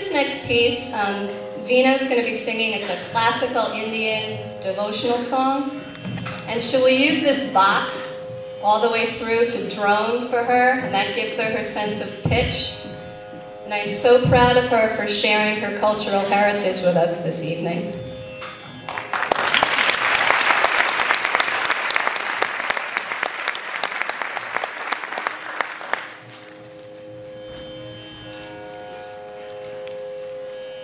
this next piece, Vena's going to be singing. It's a classical Indian devotional song. And she will use this box all the way through to drone for her, and that gives her her sense of pitch. And I'm so proud of her for sharing her cultural heritage with us this evening.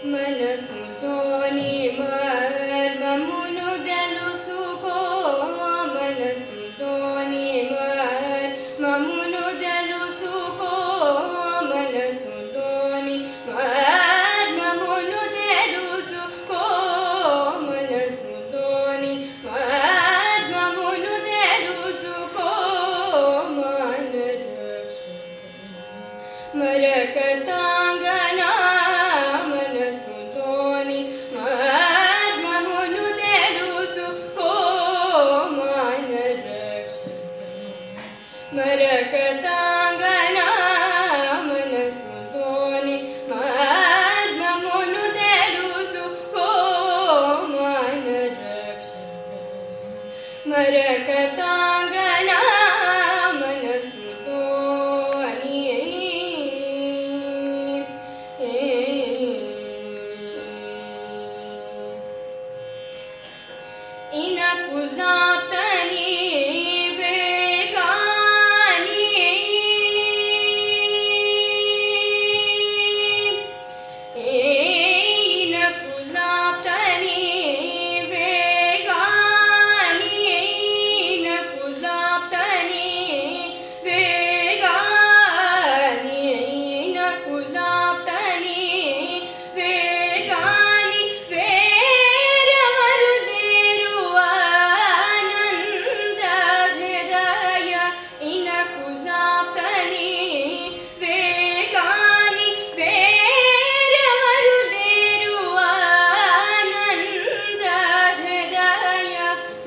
Manasutoni marmamunu delusuko Manasutoni marmamunu delusuko Manasutoni marmamunu delusuko Manasutoni marmamunu delusuko Marakatangana Marakatangana manasutoni madmamunu delusuko manarakshaka Marakatangana manasutoni inakuzatani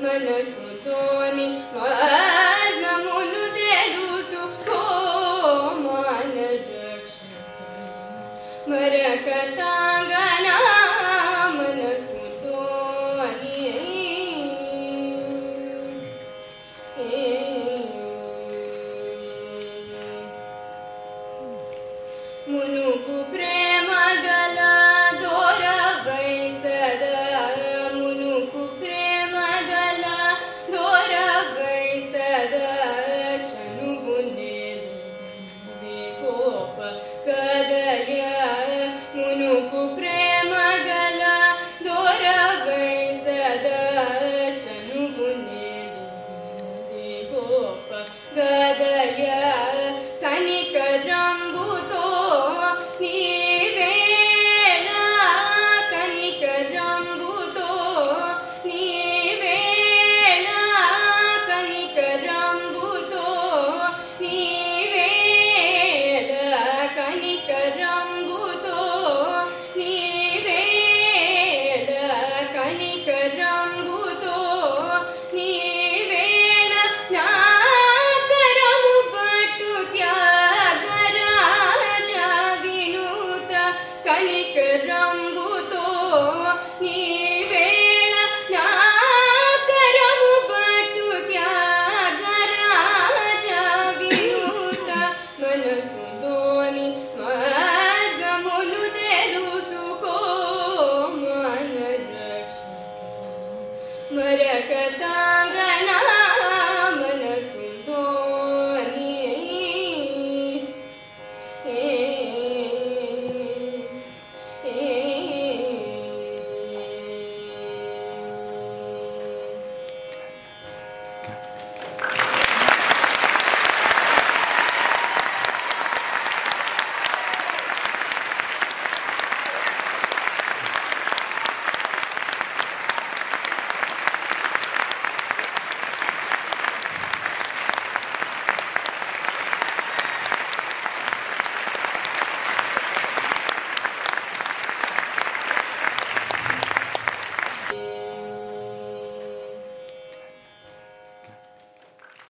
Manasutoni marmamunu delusuko manarakshaka Marakatangana manasutoni Munuku premagala dora vaisada Munuku premagala dora vaisada chanuvunelu vikopa kadaya Munuku premagala dora vaisada chanuvunelu vikopa kadaya Kanikarambuto nivela Kanikarambuto nivela Kanikarambuto nivela Kanikarambuto nivela Kanikarambuto nivela nakaramu pattu tyagaraja vinuta Kanikarambuto nivela nakaramu pattu tyagaraja vinuta Manasutoni